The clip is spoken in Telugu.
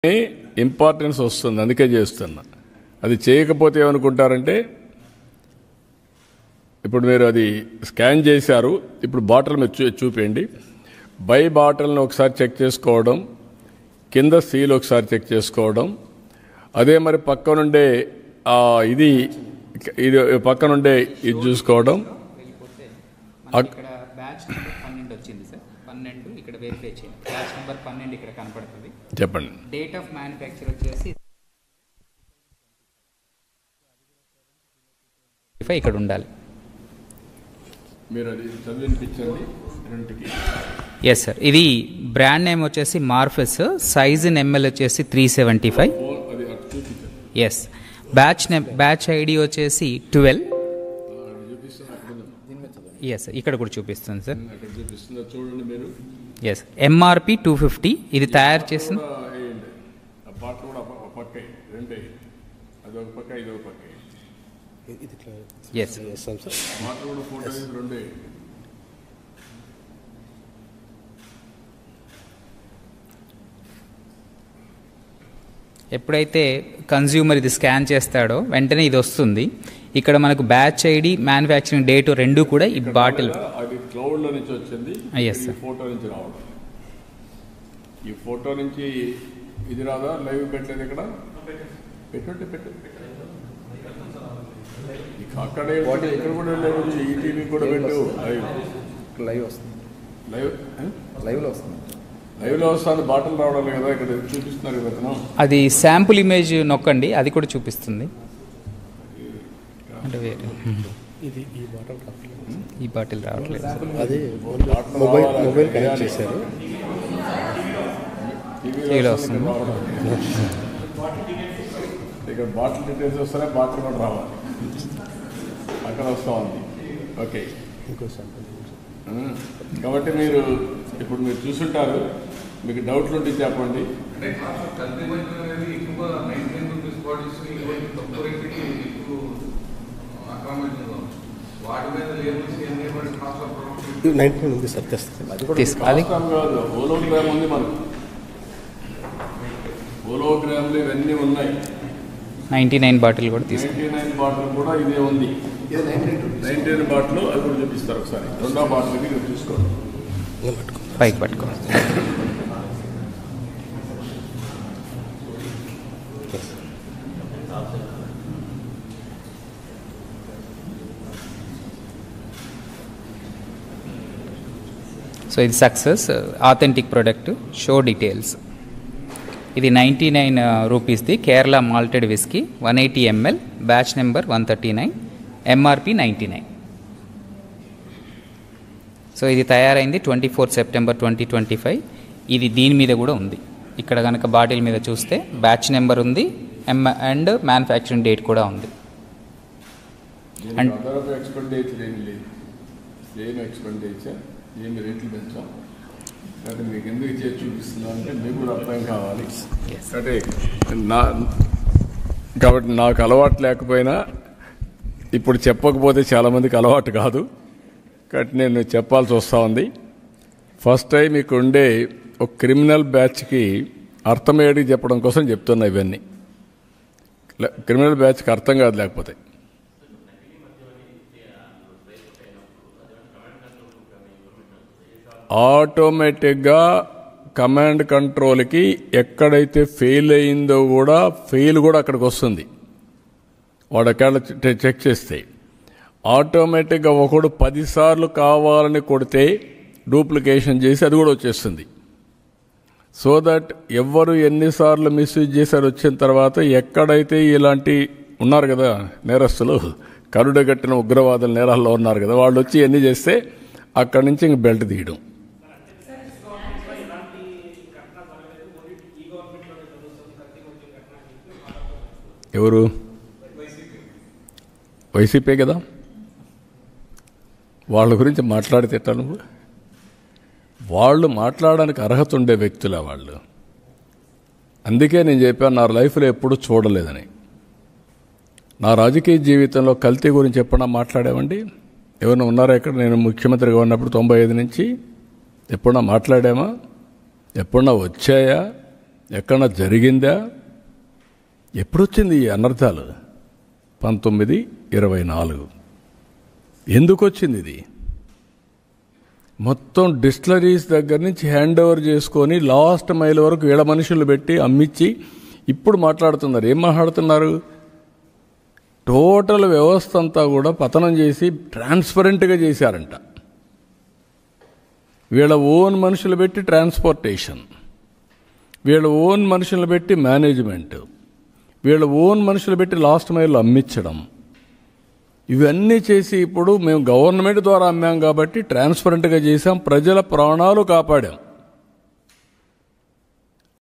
ఇంపార్టెన్స్ వస్తుంది, అందుకే చేస్తున్నా. అది చేయకపోతే ఏమనుకుంటారంటే, ఇప్పుడు మీరు అది స్కాన్ చేశారు, ఇప్పుడు బాటిల్ మీరు చూపించండి. బై బాటిల్ని ఒకసారి చెక్ చేసుకోవడం, కింద సీల్ ఒకసారి చెక్ చేసుకోవడం, అదే మరి పక్కనుండే ఇది పక్కనుండే ఇది చూసుకోవడం. ఇక్కడ వెరిఫై చేయండి. బ్యాచ్ నెంబర్ 12 ఇక్కడ కనపడుతుంది. చెప్పండి. డేట్ ఆఫ్ మ్యానుఫ్యాక్చర్ వచ్చేసి ఇక్కడ ఉండాలి. మీరు అది చదివించండి రెండుకి. Yes sir. ఇది బ్రాండ్ నేమ్ వచ్చేసి మార్ఫెస్, సైజ్ ఇన్ ఎంఎల్ వచ్చేసి 375. ఎస్. బ్యాచ్ ఐడి వచ్చేసి 12. ఎస్, ఇక్కడ కూడా చూపిస్తుంది సార్. చూడండి మీరు. ఎస్. ఎంఆర్పి 250. ఇది తయారు చేసిన ఎస్. ఎప్పుడైతే కన్జ్యూమర్ ఇది స్కాన్ చేస్తాడో వెంటనే ఇది వస్తుంది. ఇక్కడ మనకు బ్యాచ్ ఐడి, మ్యానుఫ్యాక్చరింగ్ డేట్ రెండు కూడా ఈ బాటిల్ క్లౌడ్ లో నుంచి వచ్చింది. Yes sir. ఫోటో నుంచి రావడం. ఈ ఫోటో నుంచి ఇది రాదా? లైవ్ పెట్టలేదు ఇక్కడ. పెట్టు అక్కడే ఇక్కడ కూడా లేదు. ఈటీవీ కూడా పెట్టు. లైవ్ వస్తుంది. లైవ్ లో వస్తుంది. బాటిల్ రావడం కదా ఇక్కడ చూపిస్తున్నారు కదా. అది శాంపుల్ ఇమేజ్ నొక్కండి, అది కూడా చూపిస్తుంది. అంటే వేరే ఈ బాటిల్ రావట్లేదు. అది మొబైల్ కనెక్ట్ చేశారు. టీవీలో వస్తుంది. ఇక్కడ బాటిల్ డీటెయిల్స్ వస్తానే బాటిల్ కూడా రావాలి. అక్కడ వస్తూ ఉంది. ఓకే. కాబట్టి మీరు ఇప్పుడు మీరు చూసుంటారు. మీకు డౌట్లు ఉంటే చెప్పండి. హోలోగ్రామ్ ఉంది మనకు. హోలోగ్రామ్లు ఇవన్నీ ఉన్నాయి. 99 బాటిల్ కూడా తీసుకుంటాం. 99 బాటిల్ కూడా ఇదే ఉంది. 99 బాటిల్ అది కూడా చూపిస్తారు ఒకసారి. రెండో బాటిల్కి మీరు చూసుకోండి. పైకి పట్టుకోండి. సో ఇది success, authentic product, show details. ఇది 99 రూపీస్ది Kerala malted whisky, 180 ml, batch number 139, MRP 99. So ఇది తయారైంది 24 సెప్టెంబర్ 2025. ఇది దీని మీద కూడా ఉంది. ఇక్కడ కనుక బాటిల్ మీద చూస్తే బ్యాచ్ నెంబర్ ఉంది అండ్ మ్యానుఫ్యాక్చరింగ్ డేట్ కూడా ఉంది. అండ్ ఏమి రేట్లు పెంచాం కాబట్టి మీకు ఎందుకు చేసి చూపిస్తున్నాం అంటే మీకు కూడా అర్థం కావాలి. కాబట్టి నాకు అలవాటు లేకపోయినా ఇప్పుడు చెప్పకపోతే చాలామందికి అలవాటు కాదు. కాబట్టి నేను చెప్పాల్సి వస్తూ ఉంది. ఫస్ట్ టైం మీకు ఉండే ఒక క్రిమినల్ బ్యాచ్కి అర్థమయ్యేది చెప్పడం కోసం చెప్తున్నా. ఇవన్నీ క్రిమినల్ బ్యాచ్కి అర్థం కాదు లేకపోతే. ఆటోమేటిక్గా కమాండ్ కంట్రోల్కి ఎక్కడైతే ఫెయిల్ అయిందో కూడా ఫెయిల్ కూడా అక్కడికి వస్తుంది. వాడు ఎక్కడ చెక్ చేస్తే ఆటోమేటిక్గా ఒకడు 10 సార్లు కావాలని కొడితే డూప్లికేషన్ చేసి అది కూడా వచ్చేస్తుంది. సో దట్ ఎవరు ఎన్నిసార్లు మిస్యూజ్ చేశారు వచ్చిన తర్వాత ఎక్కడైతే ఇలాంటి ఉన్నారు కదా నేరస్తులు, కరుడుగట్టిన ఉగ్రవాదుల నేరాల్లో ఉన్నారు కదా, వాళ్ళు వచ్చి ఎన్ని చేస్తే అక్కడి నుంచి ఇంక బెల్ట్ తీయడం. ఎవరు? వైసీపీ కదా. వాళ్ళ గురించి మాట్లాడితే ఎట్లా? నువ్వు వాళ్ళు మాట్లాడడానికి అర్హత ఉండే వ్యక్తులే వాళ్ళు. అందుకే నేను చెప్పాను నా లైఫ్లో ఎప్పుడూ చూడలేదని. నా రాజకీయ జీవితంలో కల్తీ గురించి ఎప్పుడన్నా మాట్లాడామండి? ఎవరైనా ఉన్నారా ఇక్కడ? నేను ముఖ్యమంత్రిగా ఉన్నప్పుడు 95 నుంచి ఎప్పుడన్నా మాట్లాడామా? ఎప్పుడన్నా వచ్చాయా? ఎక్కడన్నా జరిగిందా? ఎప్పుడొచ్చింది ఈ అనర్థాలు? 1924. ఎందుకు వచ్చింది ఇది? మొత్తం డిస్టిలరీస్ దగ్గర నుంచి హ్యాండ్ ఓవర్ చేసుకొని లాస్ట్ మైల్ వరకు వీళ్ళ మనుషులు పెట్టి అమ్మిచ్చి ఇప్పుడు మాట్లాడుతున్నారు. ఏం మాట్లాడుతున్నారు? టోటల్ వ్యవస్థ అంతా కూడా పతనం చేసి ట్రాన్స్పరెంట్గా చేశారంట. వీళ్ళ ఓన్ మనుషులు పెట్టి ట్రాన్స్పోర్టేషన్, వీళ్ళ ఓన్ మనుషులు పెట్టి మేనేజ్మెంట్, వీళ్ళ ఓన్ మనుషులు పెట్టి లాస్ట్ మైల్లో అమ్మించడం, ఇవన్నీ చేసి ఇప్పుడు మేము గవర్నమెంట్ ద్వారా అమ్మాం కాబట్టి ట్రాన్స్పరెంట్గా చేసాం, ప్రజల ప్రాణాలు కాపాడాం.